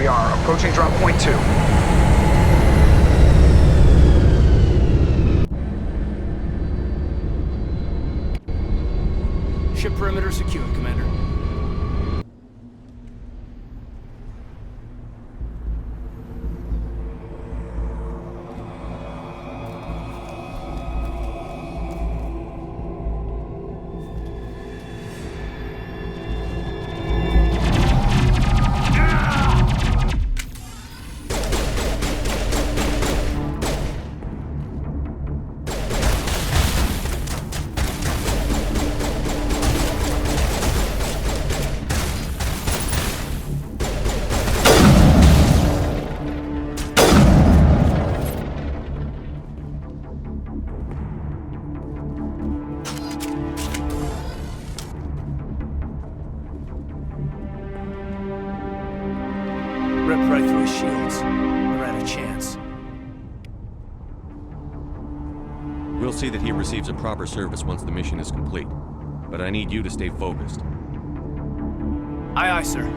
we are. Approaching drop point 2. Ship perimeter secure, Commander. Ripped right through his shields. Never had a chance. We'll see that he receives a proper service once the mission is complete. But I need you to stay focused. Aye, aye, sir.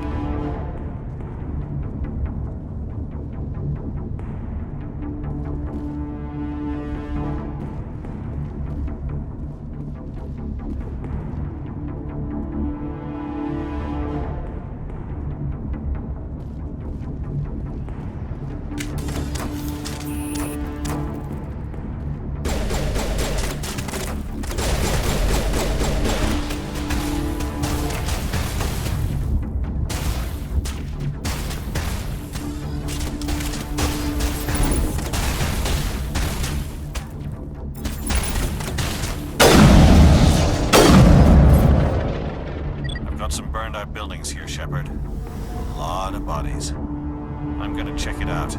Some burned out buildings here, Shepard. A lot of bodies. I'm gonna check it out.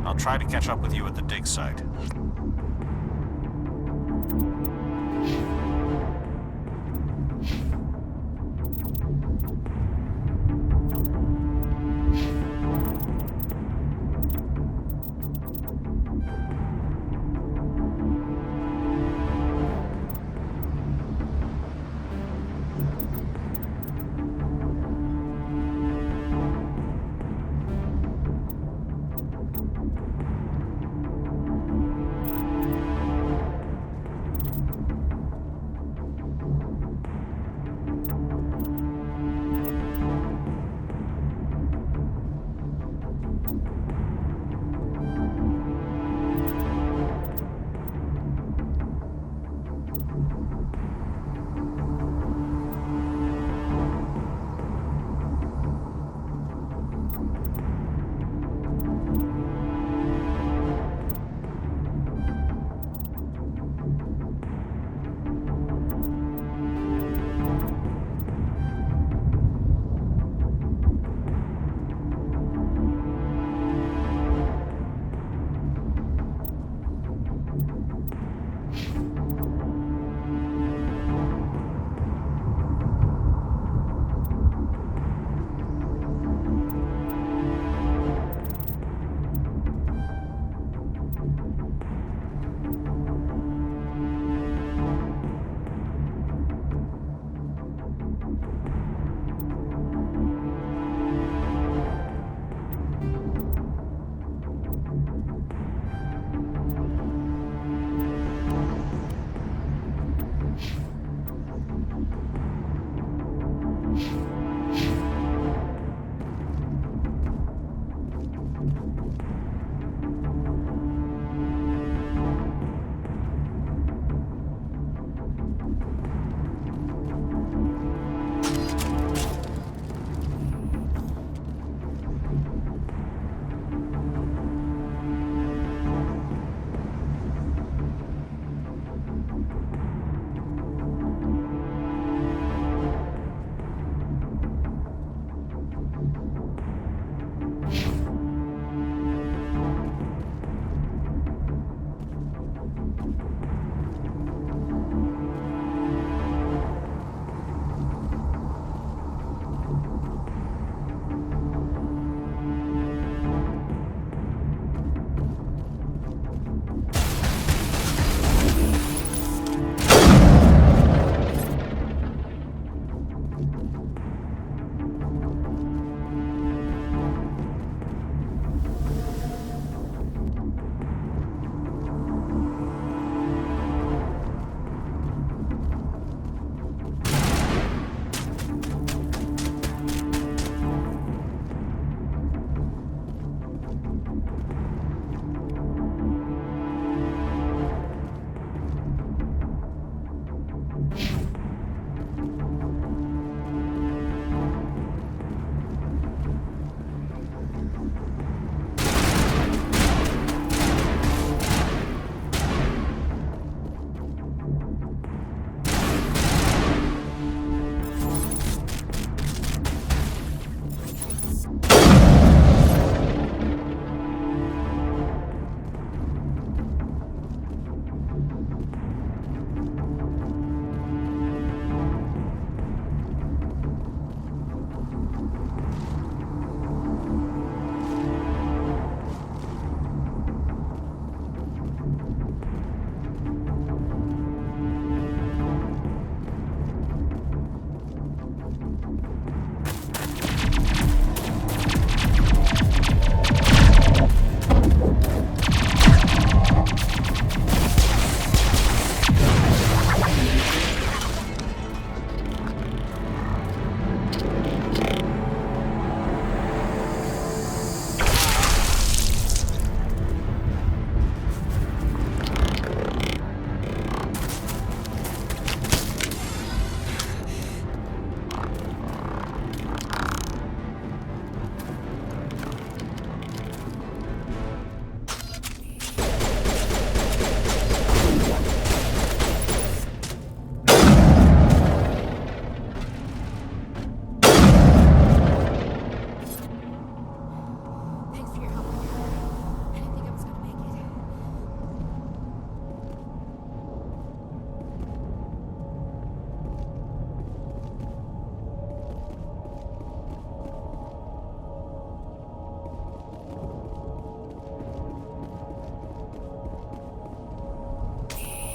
I'll try to catch up with you at the dig site.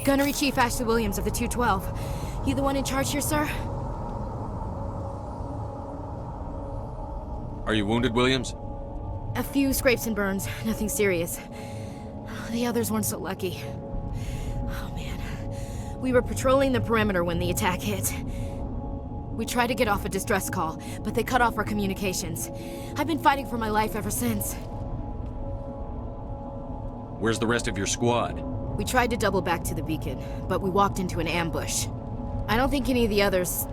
Gunnery Chief Ashley Williams of the 212. You the one in charge here, sir? Are you wounded, Williams? A few scrapes and burns, nothing serious. The others weren't so lucky. Oh man. We were patrolling the perimeter when the attack hit. We tried to get off a distress call, but they cut off our communications. I've been fighting for my life ever since. Where's the rest of your squad? We tried to double back to the beacon, but we walked into an ambush. I don't think any of the others...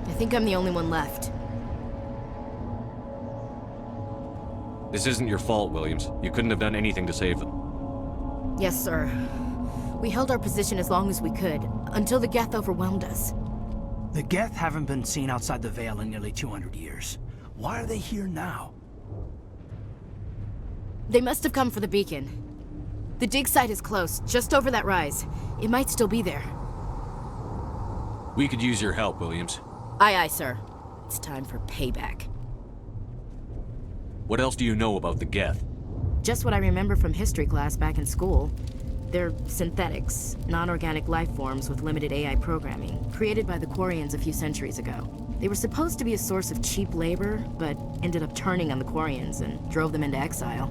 I think I'm the only one left. This isn't your fault, Williams. You couldn't have done anything to save them. Yes, sir. We held our position as long as we could, until the Geth overwhelmed us. The Geth haven't been seen outside the Veil in nearly 200 years. Why are they here now? They must have come for the beacon. The dig site is close, just over that rise. It might still be there. We could use your help, Williams. Aye, aye, sir. It's time for payback. What else do you know about the Geth? Just what I remember from history class back in school. They're synthetics, non-organic life forms with limited AI programming, created by the Quarians a few centuries ago. They were supposed to be a source of cheap labor, but ended up turning on the Quarians and drove them into exile.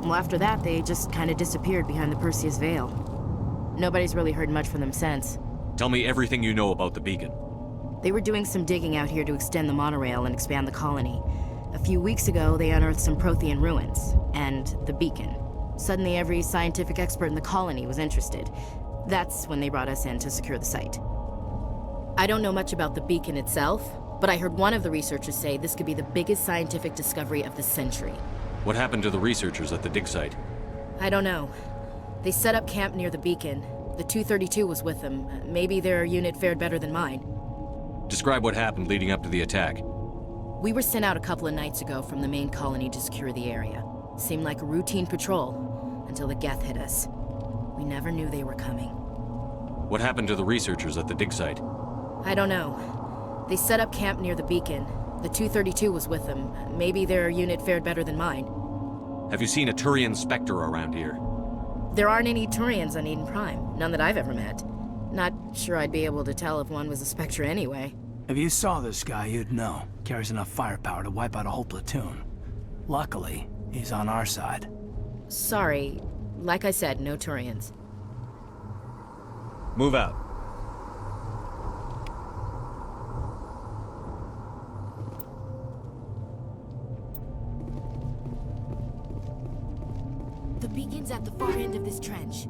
Well, after that, they just kind of disappeared behind the Perseus Veil. Nobody's really heard much from them since. Tell me everything you know about the beacon. They were doing some digging out here to extend the monorail and expand the colony. A few weeks ago, they unearthed some Prothean ruins, and the beacon. Suddenly, every scientific expert in the colony was interested. That's when they brought us in to secure the site. I don't know much about the beacon itself, but I heard one of the researchers say this could be the biggest scientific discovery of the century. What happened to the researchers at the dig site? I don't know. They set up camp near the beacon. The 232 was with them. Maybe their unit fared better than mine. Describe what happened leading up to the attack. We were sent out a couple of nights ago from the main colony to secure the area. Seemed like a routine patrol, until the Geth hit us. We never knew they were coming. What happened to the researchers at the dig site? I don't know. They set up camp near the beacon. The 232 was with them. Maybe their unit fared better than mine. Have you seen a Turian Spectre around here? There aren't any Turians on Eden Prime. None that I've ever met. Not sure I'd be able to tell if one was a Spectre anyway. If you saw this guy, you'd know. Carries enough firepower to wipe out a whole platoon. Luckily, he's on our side. Sorry. Like I said, no Turians. Move out. The beacon's at the far end of this trench.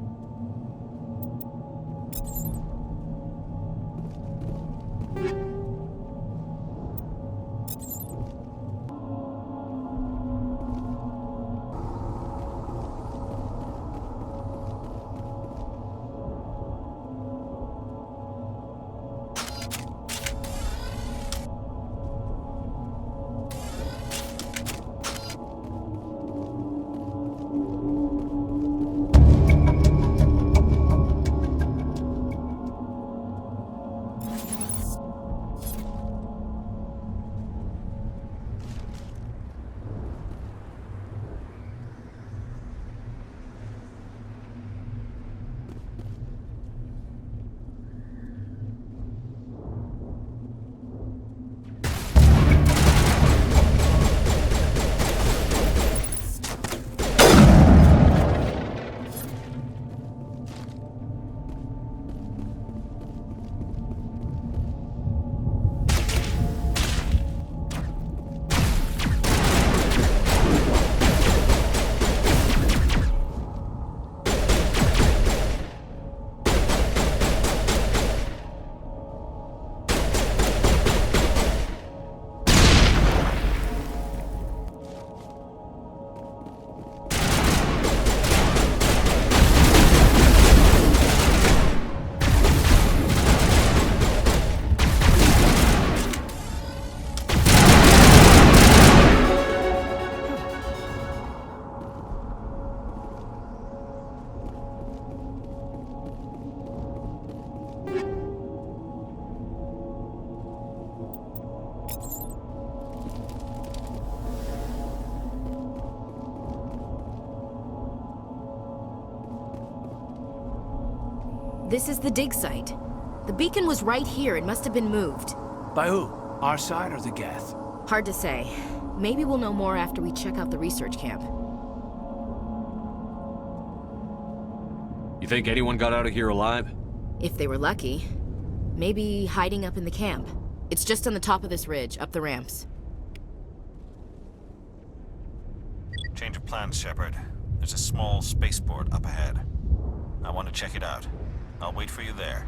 This is the dig site. The beacon was right here. It must have been moved. By who? Our side or the Geth? Hard to say. Maybe we'll know more after we check out the research camp. You think anyone got out of here alive? If they were lucky. Maybe hiding up in the camp. It's just on the top of this ridge, up the ramps. Change of plans, Shepard. There's a small spaceport up ahead. I want to check it out. I'll wait for you there.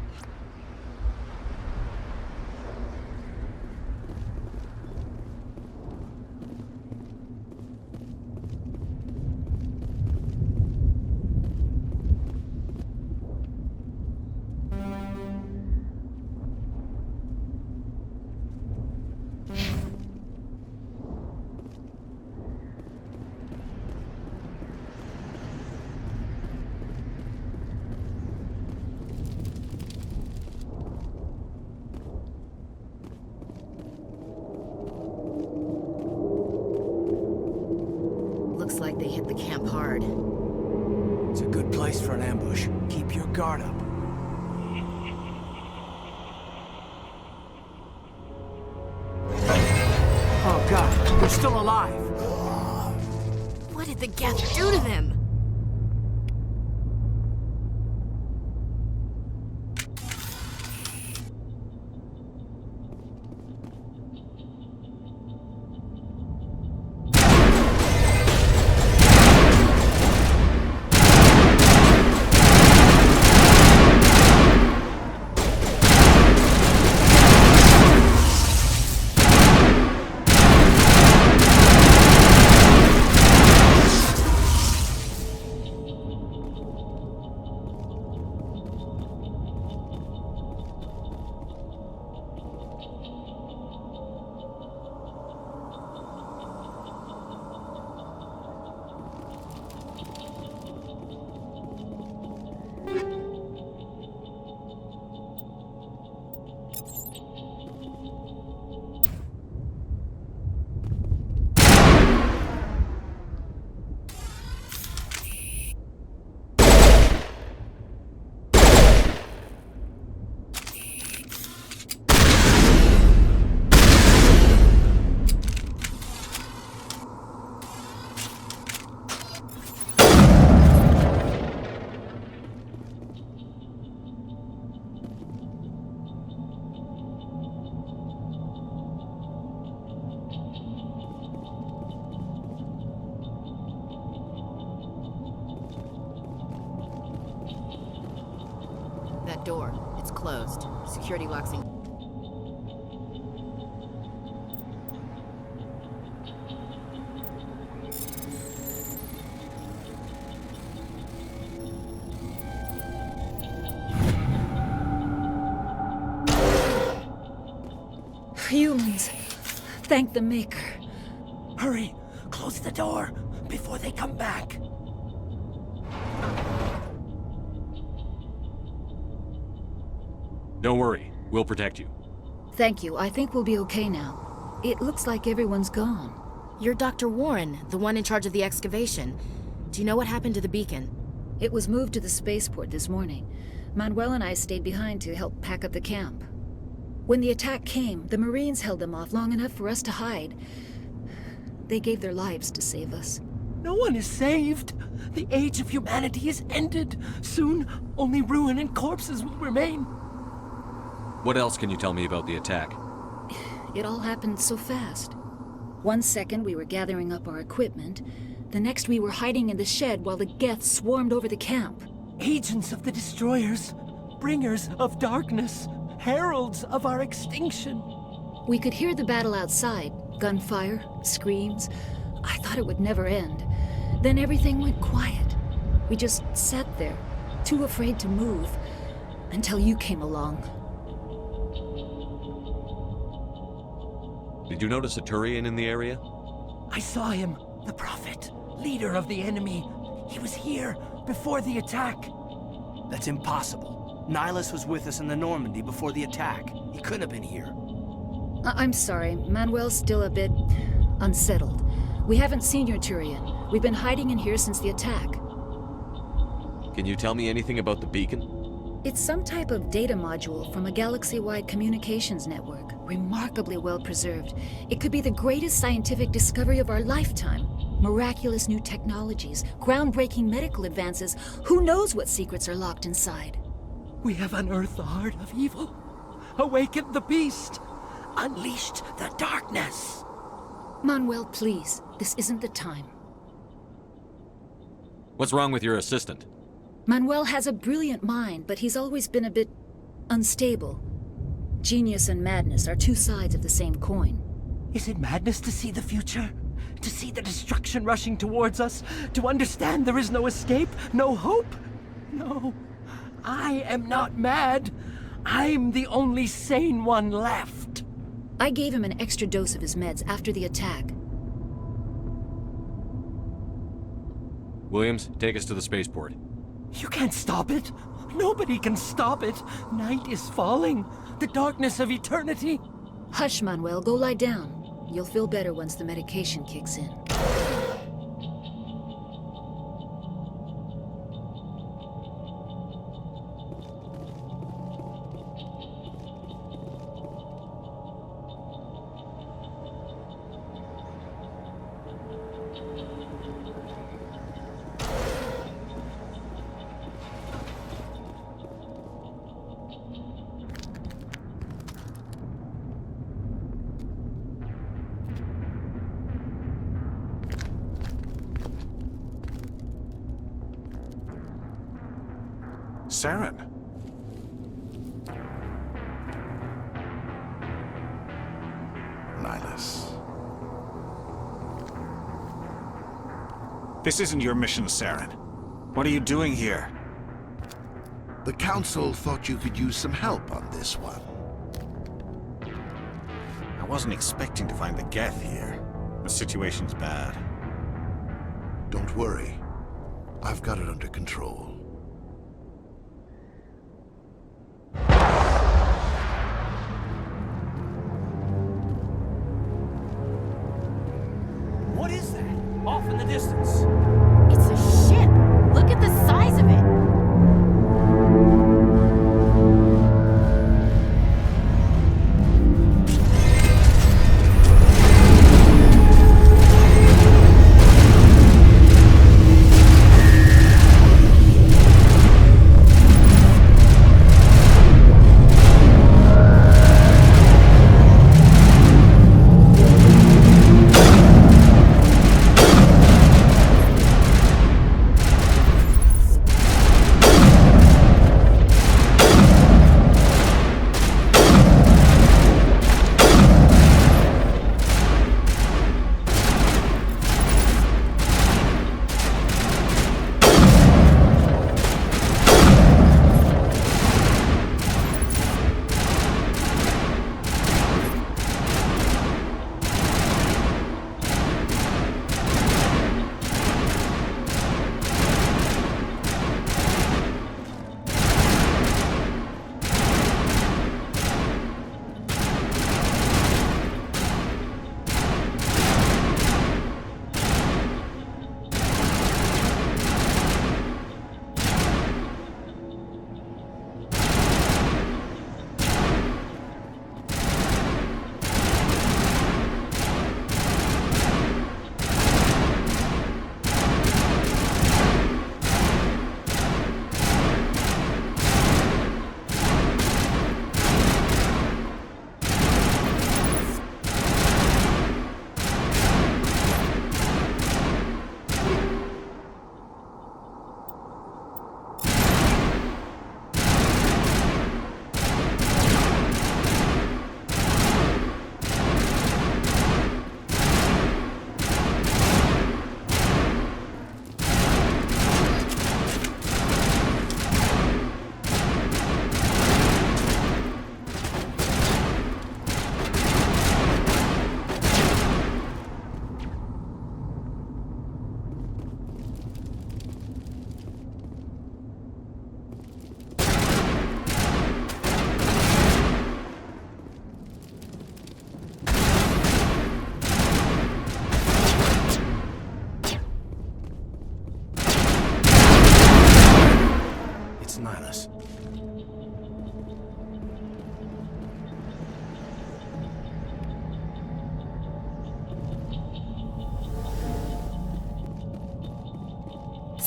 Looks like they hit the camp hard. It's a good place for an ambush. Keep your guard up. Oh god, they're still alive! What did the Geth do to them? That door, it's closed. Security locks in. Humans. Thank the Maker. Hurry! Close the door before they come back! Don't worry, we'll protect you. Thank you. I think we'll be okay now. It looks like everyone's gone. You're Dr. Warren, the one in charge of the excavation. Do you know what happened to the beacon? It was moved to the spaceport this morning. Manuel and I stayed behind to help pack up the camp. When the attack came, the Marines held them off long enough for us to hide. They gave their lives to save us. No one is saved! The age of humanity is ended! Soon, only ruin and corpses will remain! What else can you tell me about the attack? It all happened so fast. 1 second we were gathering up our equipment. The next we were hiding in the shed while the Geth swarmed over the camp. Agents of the Destroyers, bringers of darkness, heralds of our extinction. We could hear the battle outside. Gunfire, screams. I thought it would never end. Then everything went quiet. We just sat there, too afraid to move, until you came along. Did you notice a Turian in the area? I saw him, the Prophet, leader of the enemy. He was here before the attack. That's impossible. Nihilus was with us in the Normandy before the attack. He couldn't have been here. I'm sorry. Manuel's still a bit unsettled. We haven't seen your Turian. We've been hiding in here since the attack. Can you tell me anything about the beacon? It's some type of data module from a galaxy-wide communications network, remarkably well preserved. It could be the greatest scientific discovery of our lifetime. Miraculous new technologies, groundbreaking medical advances. Who knows what secrets are locked inside? We have unearthed the heart of evil, awakened the beast, unleashed the darkness. Manuel, please. This isn't the time. What's wrong with your assistant? Manuel has a brilliant mind, but he's always been a bit unstable. Genius and madness are two sides of the same coin. Is it madness to see the future? To see the destruction rushing towards us? To understand there is no escape? No hope? No. I am not mad. I'm the only sane one left. I gave him an extra dose of his meds after the attack. Williams, take us to the spaceport. You can't stop it. Nobody can stop it. Night is falling. The darkness of eternity. Hush, Manuel. Go lie down. You'll feel better once the medication kicks in. Saren. Nihilus. This isn't your mission, Saren. What are you doing here? The Council thought you could use some help on this one. I wasn't expecting to find the Geth here. The situation's bad. Don't worry. I've got it under control. What is that? Off in the distance. It's a ship! Look at the size of it!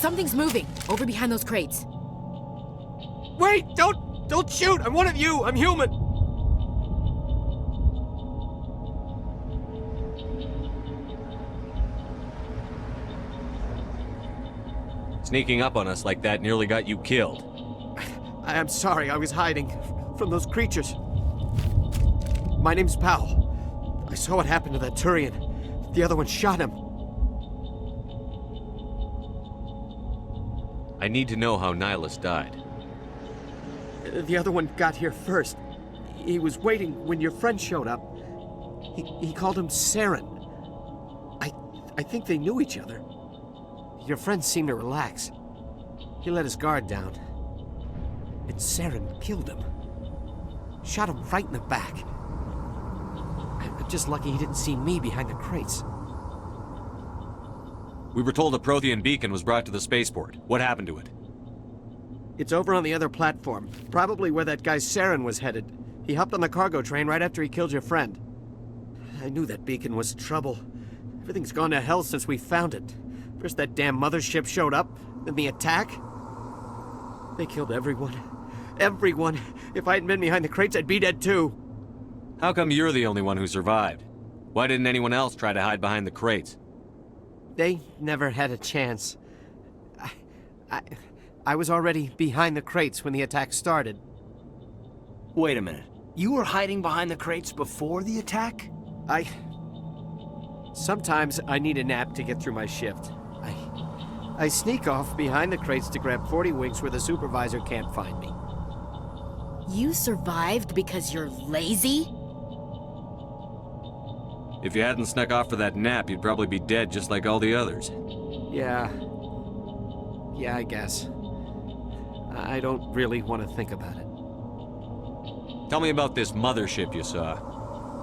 Something's moving, over behind those crates. Wait! Don't shoot! I'm one of you! I'm human! Sneaking up on us like that nearly got you killed. I'm sorry, I was hiding from those creatures. My name's Powell. I saw what happened to that Turian. The other one shot him. I need to know how Nihilus died. The other one got here first. He was waiting when your friend showed up. He called him Saren. I think they knew each other. Your friend seemed to relax. He let his guard down. And Saren killed him. Shot him right in the back. I'm just lucky he didn't see me behind the crates. We were told a Prothean beacon was brought to the spaceport. What happened to it? It's over on the other platform. Probably where that guy Saren was headed. He hopped on the cargo train right after he killed your friend. I knew that beacon was trouble. Everything's gone to hell since we found it. First that damn mothership showed up, then the attack. They killed everyone. Everyone. If I hadn't been behind the crates, I'd be dead too. How come you're the only one who survived? Why didn't anyone else try to hide behind the crates? They never had a chance. I was already behind the crates when the attack started. Wait a minute. You were hiding behind the crates before the attack? Sometimes I need a nap to get through my shift. I sneak off behind the crates to grab 40 winks where the supervisor can't find me. You survived because you're lazy? If you hadn't snuck off for that nap, you'd probably be dead just like all the others. Yeah, I guess. I don't really want to think about it. Tell me about this mothership you saw.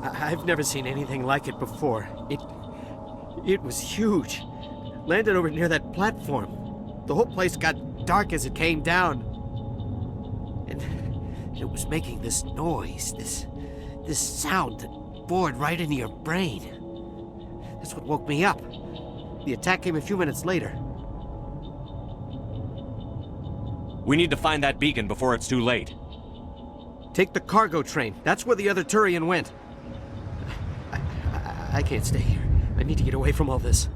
I've never seen anything like it before. It was huge. Landed over near that platform. The whole place got dark as it came down. And it was making this noise, this sound that bored right into your brain. That's what woke me up. The attack came a few minutes later. We need to find that beacon before it's too late. Take the cargo train. That's where the other Turian went. I can't stay here. I need to get away from all this.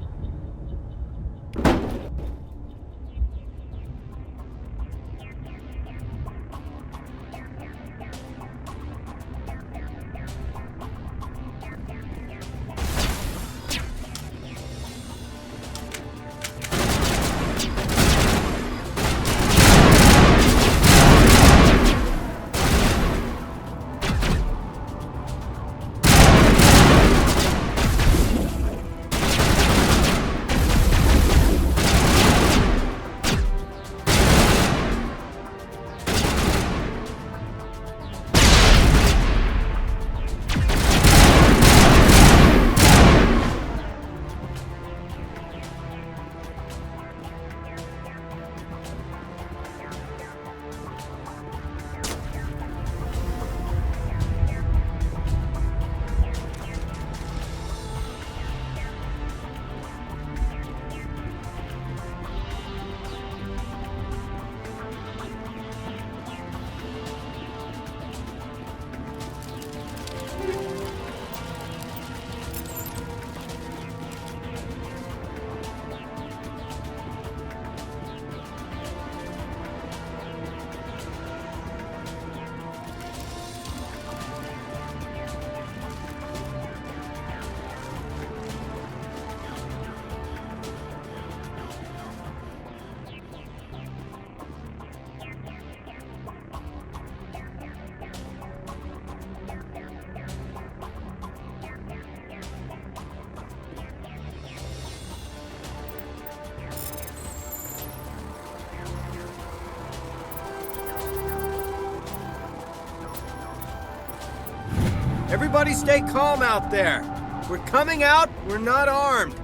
Everybody stay calm out there. We're coming out, we're not armed.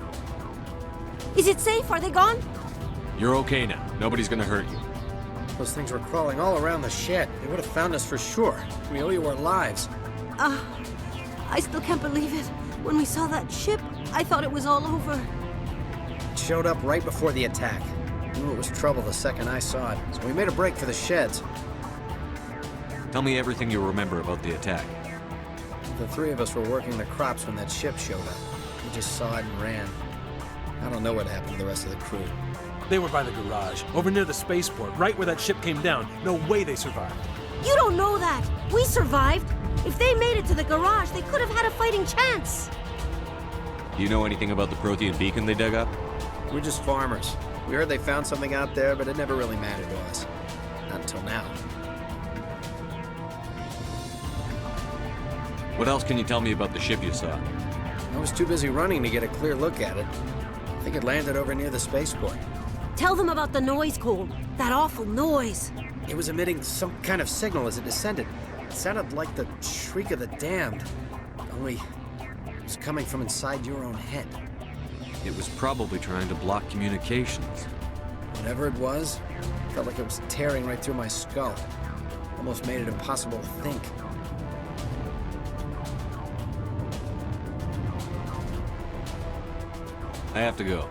Is it safe? Are they gone? You're okay now. Nobody's gonna hurt you. Those things were crawling all around the shed. They would have found us for sure. We owe you our lives. I still can't believe it. When we saw that ship, I thought it was all over. It showed up right before the attack. Knew it was trouble the second I saw it, so we made a break for the sheds. Tell me everything you remember about the attack. The three of us were working the crops when that ship showed up. We just saw it and ran. I don't know what happened to the rest of the crew. They were by the garage, over near the spaceport, right where that ship came down. No way they survived. You don't know that! We survived! If they made it to the garage, they could have had a fighting chance! Do you know anything about the Prothean beacon they dug up? We're just farmers. We heard they found something out there, but it never really mattered to us. Not until now. What else can you tell me about the ship you saw? I was too busy running to get a clear look at it. I think it landed over near the spaceport. Tell them about the noise, Cole. That awful noise. It was emitting some kind of signal as it descended. It sounded like the shriek of the damned. Only it was coming from inside your own head. It was probably trying to block communications. Whatever it was, felt like it was tearing right through my skull. Almost made it impossible to think. I have to go.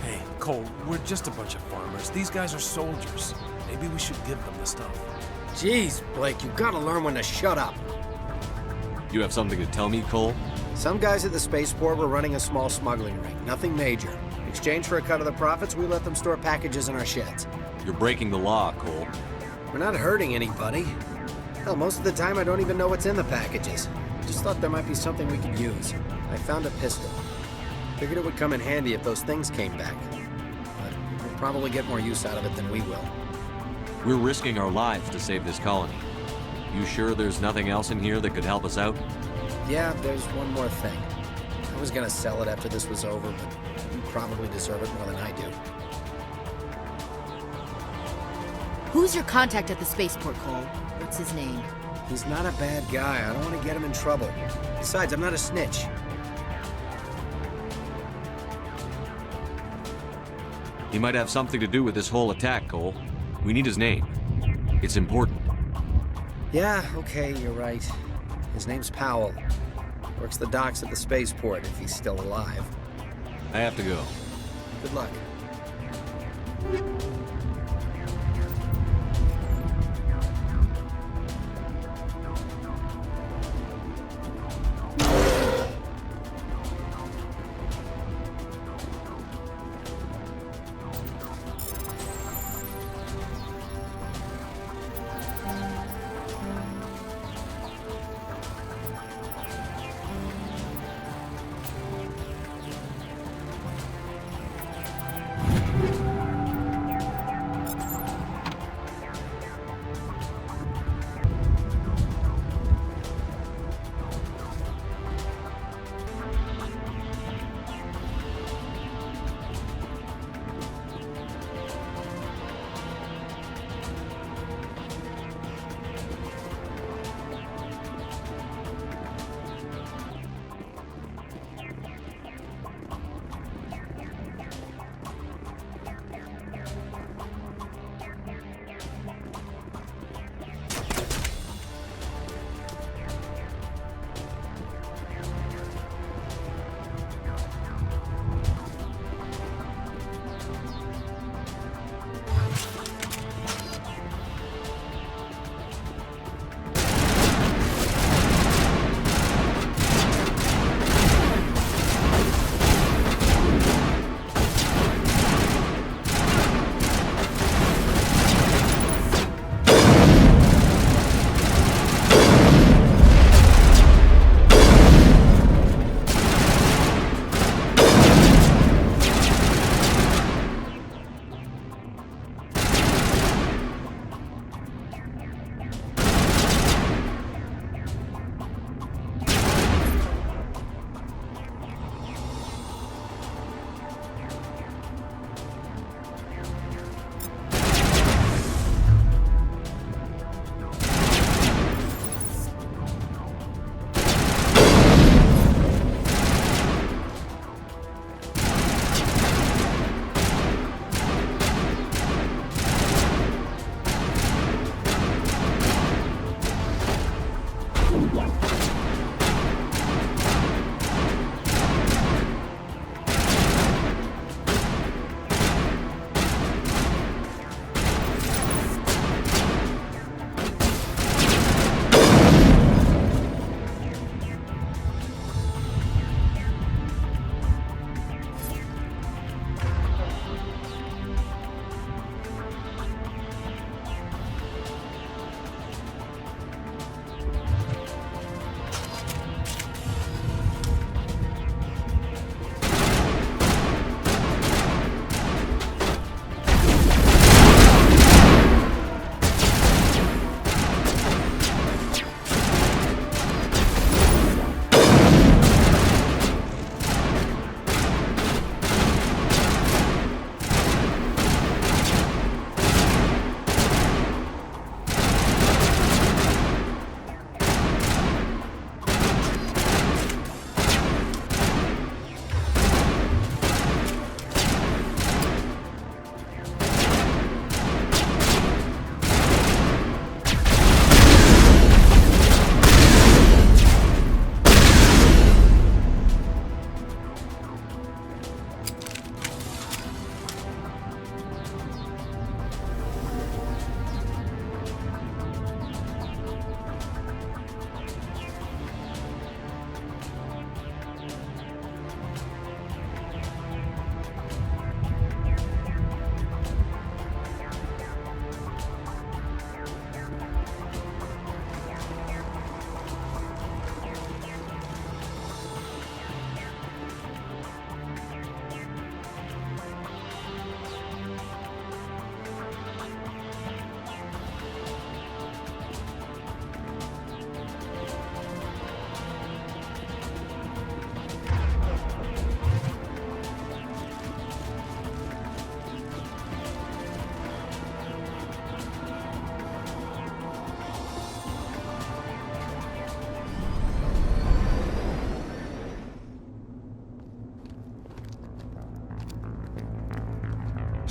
Hey, Cole, we're just a bunch of farmers. These guys are soldiers. Maybe we should give them the stuff. Jeez, Blake, you gotta learn when to shut up. You have something to tell me, Cole? Some guys at the spaceport were running a small smuggling ring, nothing major. In exchange for a cut of the profits, we let them store packages in our sheds. You're breaking the law, Cole. We're not hurting anybody. Hell, most of the time I don't even know what's in the packages. Just thought there might be something we could use. I found a pistol. Figured it would come in handy if those things came back. But we'll probably get more use out of it than we will. We're risking our lives to save this colony. You sure there's nothing else in here that could help us out? Yeah, there's one more thing. I was gonna sell it after this was over, but you probably deserve it more than I do. Who's your contact at the spaceport, Cole? What's his name? He's not a bad guy. I don't want to get him in trouble. Besides, I'm not a snitch. He might have something to do with this whole attack, Cole. We need his name. It's important. Yeah, okay, you're right. His name's Powell. Works the docks at the spaceport if he's still alive. I have to go. Good luck.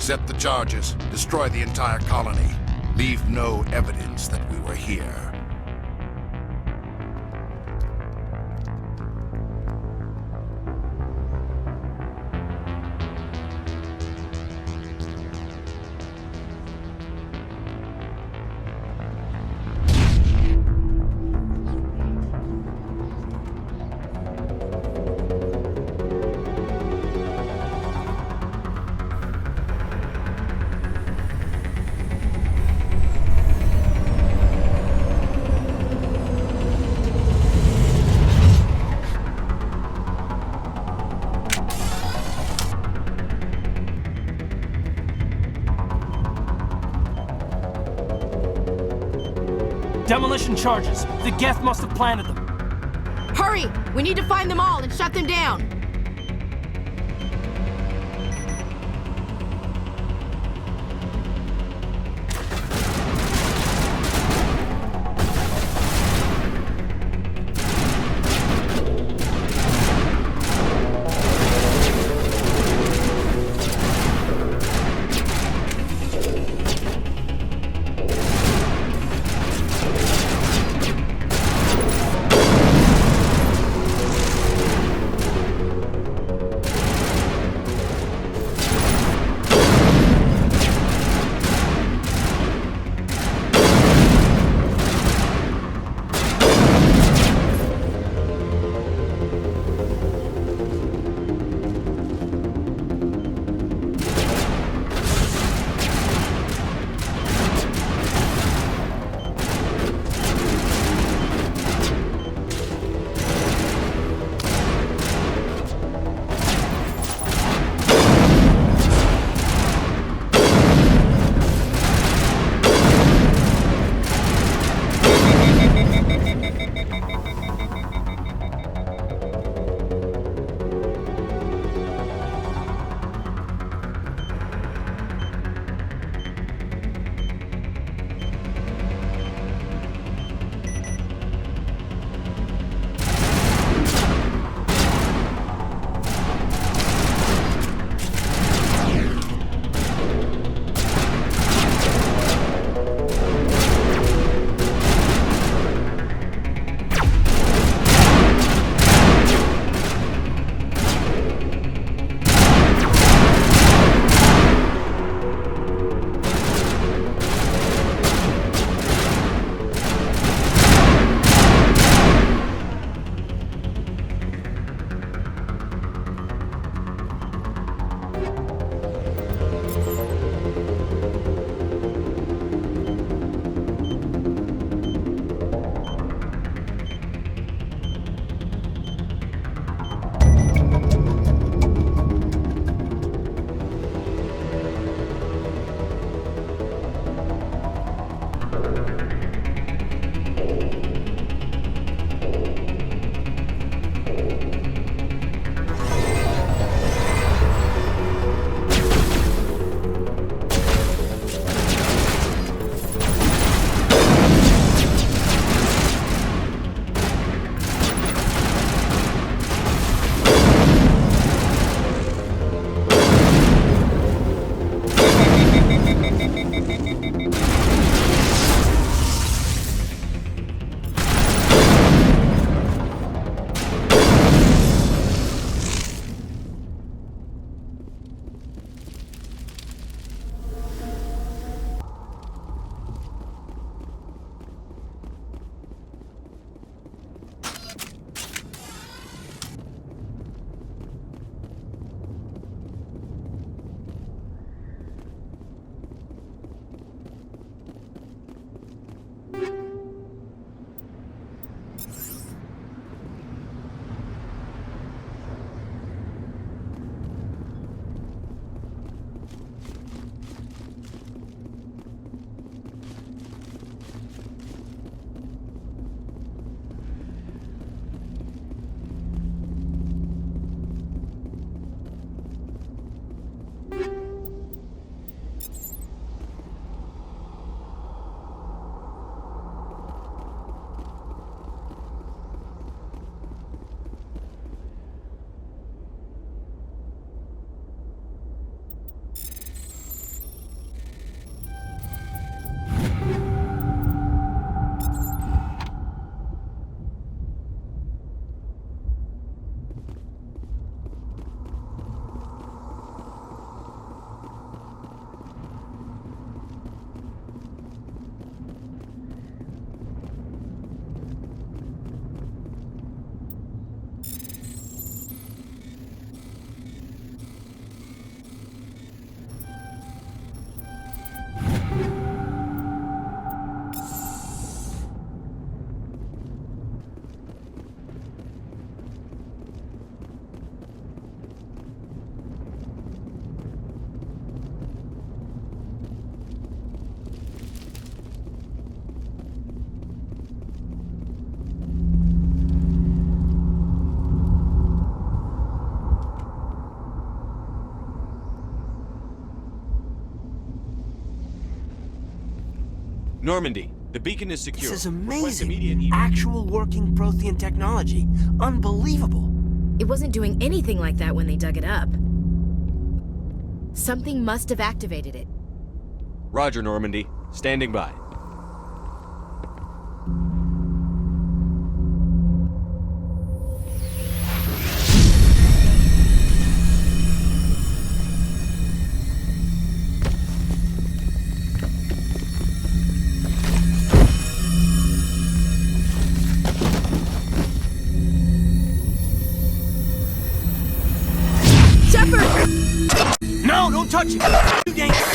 Accept the charges. Destroy the entire colony. Leave no evidence that we were here. Demolition charges. The Geth must have planted them. Hurry! We need to find them all and shut them down! Normandy, the beacon is secure. This is Request amazing. immediate Actual working Prothean technology. Unbelievable. It wasn't doing anything like that when they dug it up. Something must have activated it. Roger, Normandy. Standing by. No, don't touch it! Too dangerous!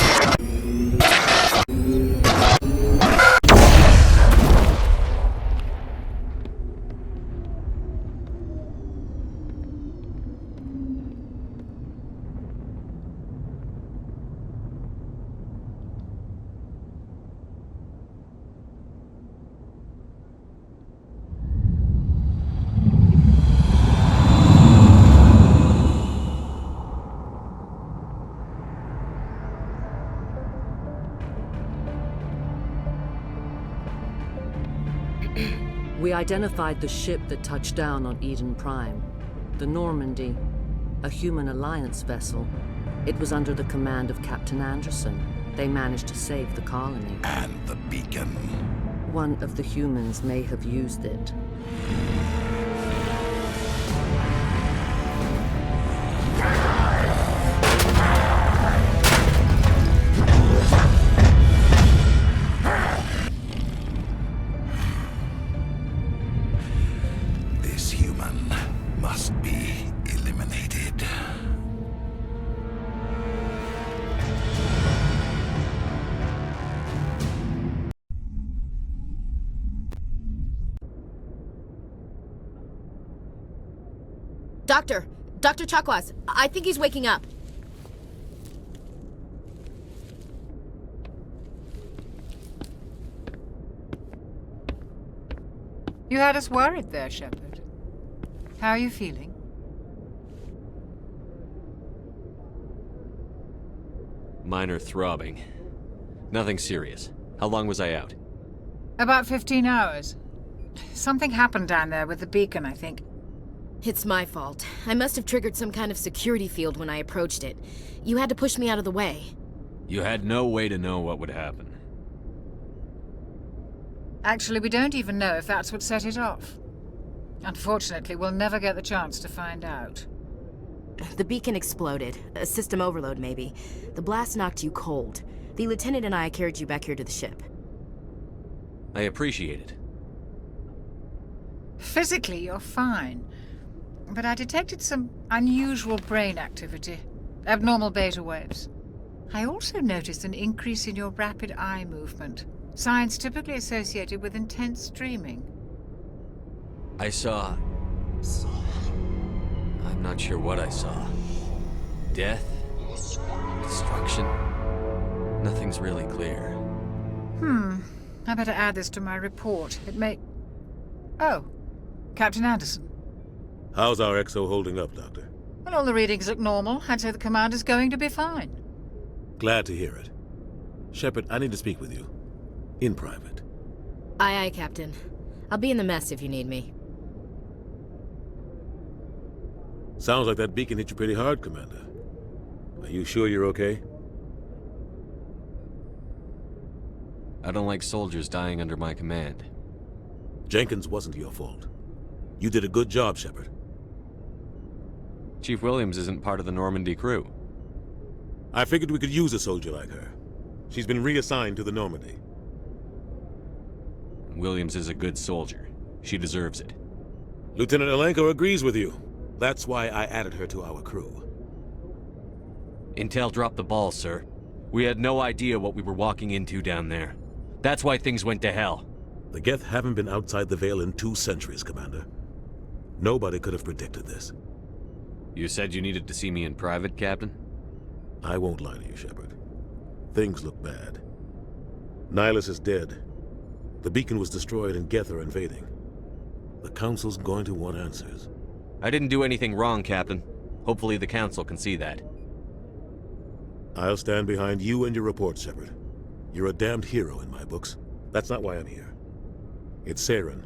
We identified the ship that touched down on Eden Prime. The Normandy, a human alliance vessel. It was under the command of Captain Anderson. They managed to save the colony. And the beacon. One of the humans may have used it. This human must be eliminated. Dr. Chakwas, I think he's waking up. You had us worried there, Shepard. How are you feeling? Minor throbbing. Nothing serious. How long was I out? About 15 hours. Something happened down there with the beacon, I think. It's my fault. I must have triggered some kind of security field when I approached it. You had to push me out of the way. You had no way to know what would happen. Actually, we don't even know if that's what set it off. Unfortunately, we'll never get the chance to find out. The beacon exploded. A system overload, maybe. The blast knocked you cold. The lieutenant and I carried you back here to the ship. I appreciate it. Physically, you're fine. But I detected some unusual brain activity. Abnormal beta waves. I also noticed an increase in your rapid eye movement. Signs typically associated with intense dreaming. I saw... I'm not sure what I saw. Death? Destruction? Nothing's really clear. I better add this to my report. It may... Oh, Captain Anderson. How's our XO holding up, Doctor? Well, all the readings look normal. I'd say the commander's going to be fine. Glad to hear it. Shepard, I need to speak with you. In private. Aye, aye, Captain. I'll be in the mess if you need me. Sounds like that beacon hit you pretty hard, Commander. Are you sure you're okay? I don't like soldiers dying under my command. Jenkins wasn't your fault. You did a good job, Shepard. Chief Williams isn't part of the Normandy crew. I figured we could use a soldier like her. She's been reassigned to the Normandy. Williams is a good soldier. She deserves it. Lieutenant Alenko agrees with you. That's why I added her to our crew. Intel dropped the ball, sir. We had no idea what we were walking into down there. That's why things went to hell. The Geth haven't been outside the Veil in 2 centuries, Commander. Nobody could have predicted this. You said you needed to see me in private, Captain? I won't lie to you, Shepard. Things look bad. Nihilus is dead. The beacon was destroyed and Geth are invading. The Council's going to want answers. I didn't do anything wrong, Captain. Hopefully the Council can see that. I'll stand behind you and your report, Shepard. You're a damned hero in my books. That's not why I'm here. It's Saren,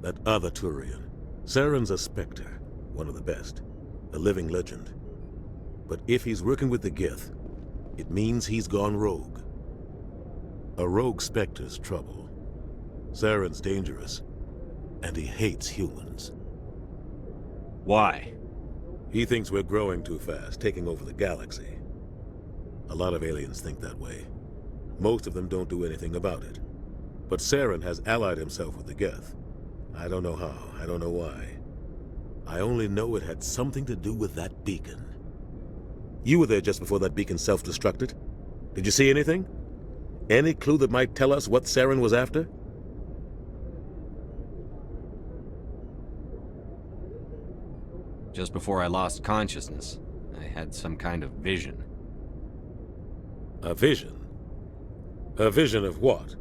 that other Turian. Saren's a Spectre, one of the best, a living legend. But if he's working with the Geth, it means he's gone rogue. A rogue Spectre's trouble. Saren's dangerous, and he hates humans. Why? He thinks we're growing too fast, taking over the galaxy. A lot of aliens think that way. Most of them don't do anything about it. But Saren has allied himself with the Geth. I don't know how, I don't know why. I only know it had something to do with that beacon. You were there just before that beacon self-destructed. Did you see anything? Any clue that might tell us what Saren was after? Just before I lost consciousness, I had some kind of vision. A vision? A vision of what?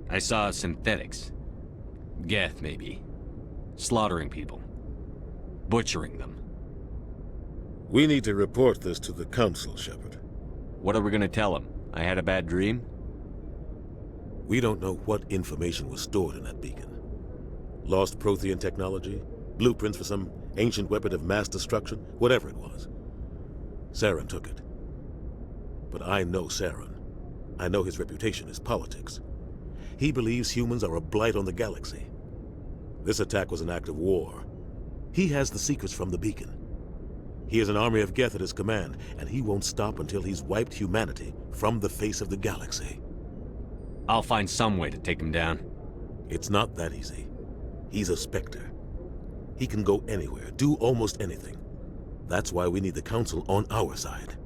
I saw synthetics. Geth, maybe. Slaughtering people. Butchering them. We need to report this to the Council, Shepard. What are we gonna tell them? I had a bad dream? We don't know what information was stored in that beacon. Lost Prothean technology? Blueprints for some ancient weapon of mass destruction? Whatever it was. Saren took it. But I know Saren. I know his reputation is politics. He believes humans are a blight on the galaxy. This attack was an act of war. He has the secrets from the beacon. He has an army of Geth at his command, and he won't stop until he's wiped humanity from the face of the galaxy. I'll find some way to take him down. It's not that easy. He's a Spectre. He can go anywhere, do almost anything. That's why we need the Council on our side.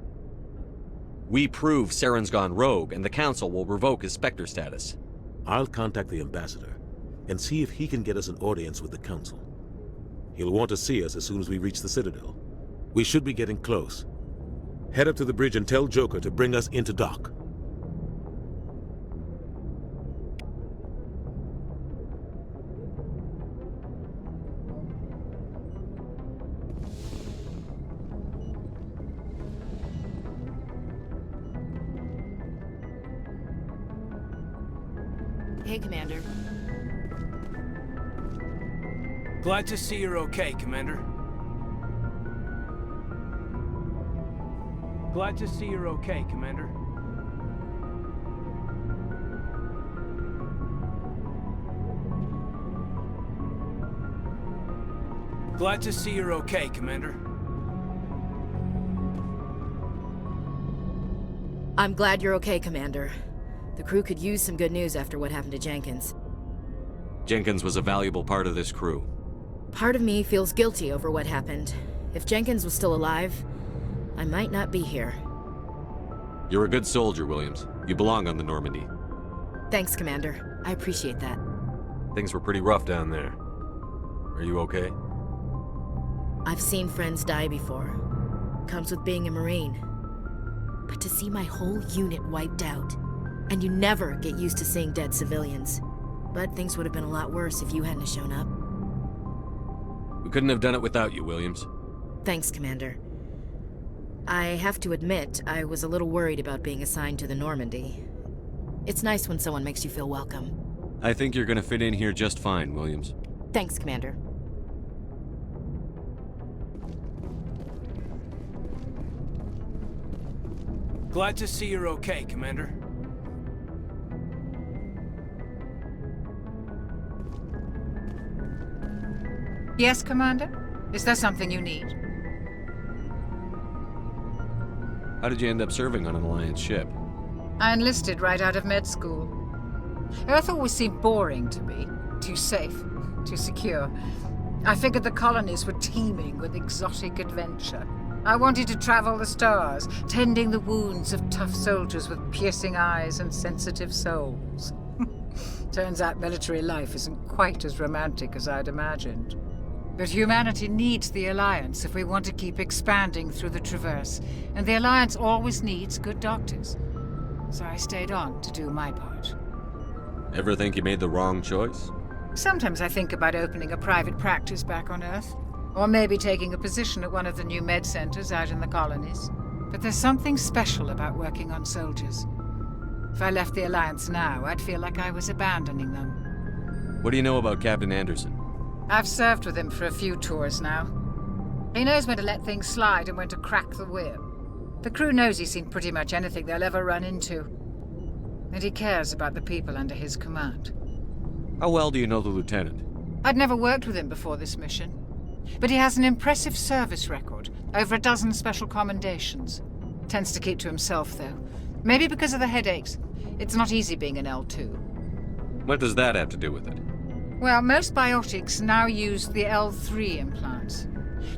We prove Saren's gone rogue, and the Council will revoke his Spectre status. I'll contact the Ambassador and see if he can get us an audience with the Council. He'll want to see us as soon as we reach the Citadel. We should be getting close. Head up to the bridge and tell Joker to bring us into dock. Hey, Commander. Glad to see you're okay, Commander. Glad to see you're okay, Commander. Glad to see you're okay, Commander. I'm glad you're okay, Commander. The crew could use some good news after what happened to Jenkins. Jenkins was a valuable part of this crew. Part of me feels guilty over what happened. If Jenkins was still alive, I might not be here. You're a good soldier, Williams. You belong on the Normandy. Thanks, Commander. I appreciate that. Things were pretty rough down there. Are you okay? I've seen friends die before. Comes with being a Marine. But to see my whole unit wiped out, and you never get used to seeing dead civilians. But things would have been a lot worse if you hadn't shown up. We couldn't have done it without you, Williams. Thanks, Commander. I have to admit, I was a little worried about being assigned to the Normandy. It's nice when someone makes you feel welcome. I think you're gonna fit in here just fine, Williams. Thanks, Commander. Glad to see you're okay, Commander. Yes, Commander? Is there something you need? How did you end up serving on an Alliance ship? I enlisted right out of med school. Earth always seemed boring to me. Too safe, too secure. I figured the colonies were teeming with exotic adventure. I wanted to travel the stars, tending the wounds of tough soldiers with piercing eyes and sensitive souls. Turns out military life isn't quite as romantic as I'd imagined. But humanity needs the Alliance if we want to keep expanding through the Traverse, and the Alliance always needs good doctors. So I stayed on to do my part. Ever think you made the wrong choice? Sometimes I think about opening a private practice back on Earth, or maybe taking a position at one of the new med centers out in the colonies. But there's something special about working on soldiers. If I left the Alliance now, I'd feel like I was abandoning them. What do you know about Captain Anderson? I've served with him for a few tours now. He knows when to let things slide and when to crack the whip. The crew knows he's seen pretty much anything they'll ever run into. And he cares about the people under his command. How well do you know the Lieutenant? I'd never worked with him before this mission. But he has an impressive service record, over a dozen special commendations. Tends to keep to himself, though. Maybe because of the headaches. It's not easy being an L2. What does that have to do with it? Well, most biotics now use the L3 implants.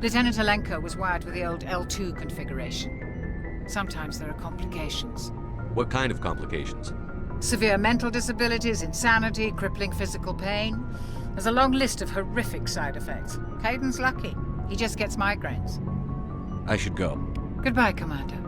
Lieutenant Alenko was wired with the old L2 configuration. Sometimes there are complications. What kind of complications? Severe mental disabilities, insanity, crippling physical pain. There's a long list of horrific side effects. Caden's lucky. He just gets migraines. I should go. Goodbye, Commander.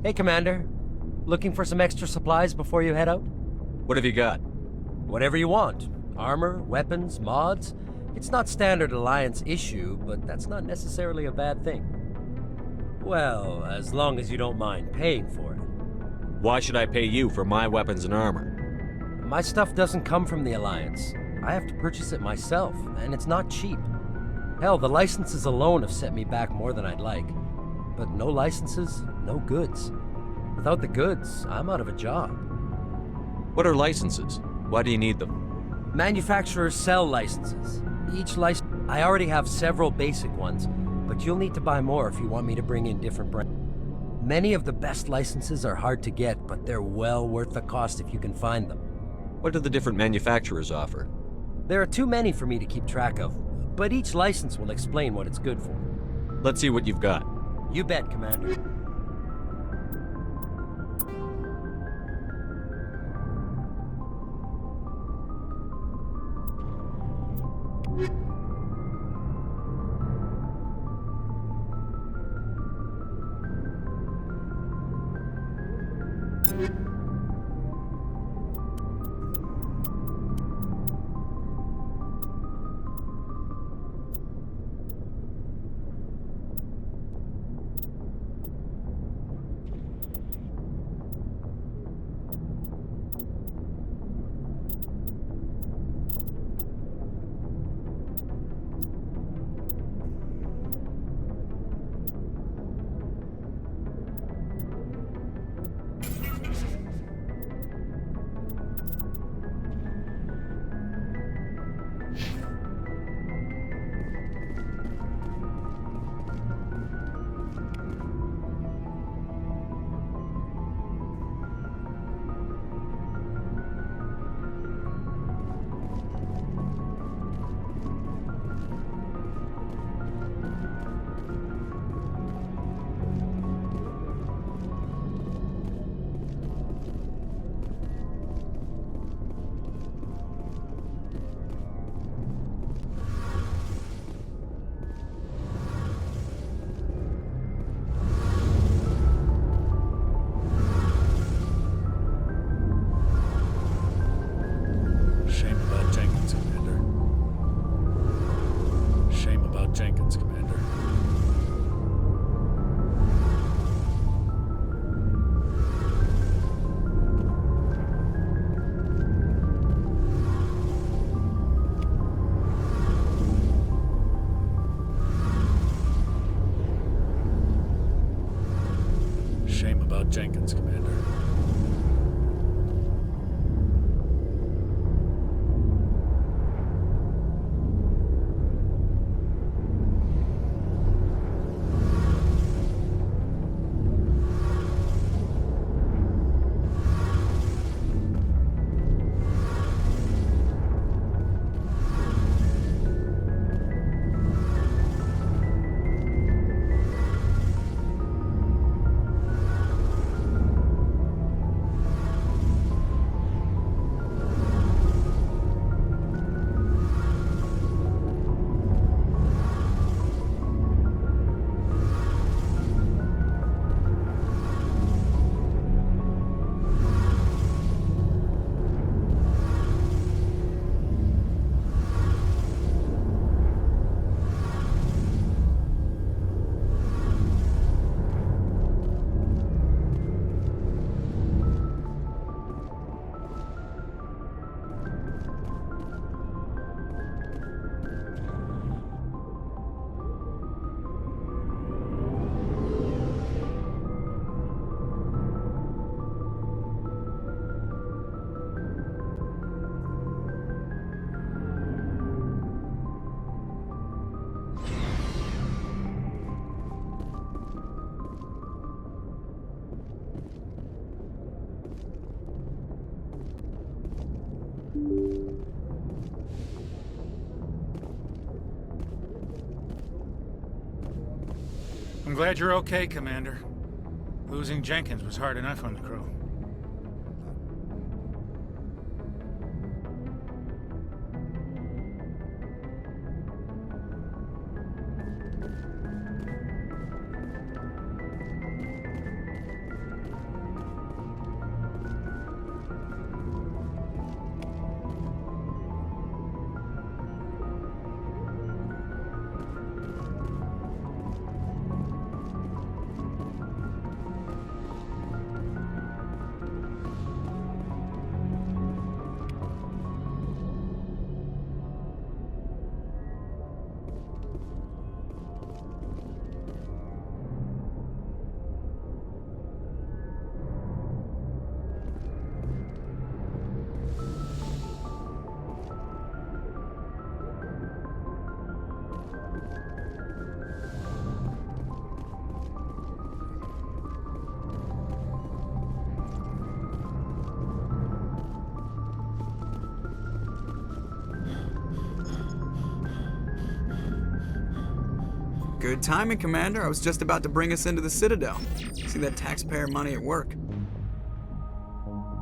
Hey, Commander. Looking for some extra supplies before you head out? What have you got? Whatever you want. Armor, weapons, mods. It's not standard Alliance issue, but that's not necessarily a bad thing. Well, as long as you don't mind paying for it. Why should I pay you for my weapons and armor? My stuff doesn't come from the Alliance. I have to purchase it myself, and it's not cheap. Hell, the licenses alone have set me back more than I'd like. But no licenses, no goods. Without the goods, I'm out of a job. What are licenses? Why do you need them? Manufacturers sell licenses. Each license... I already have several basic ones, but you'll need to buy more if you want me to bring in different brands. Many of the best licenses are hard to get, but they're well worth the cost if you can find them. What do the different manufacturers offer? There are too many for me to keep track of, but each license will explain what it's good for. Let's see what you've got. You bet, Commander. Jenkins, Commander. I'm glad you're okay, Commander. Losing Jenkins was hard enough on the crew. Good timing, Commander. I was just about to bring us into the Citadel. See that taxpayer money at work.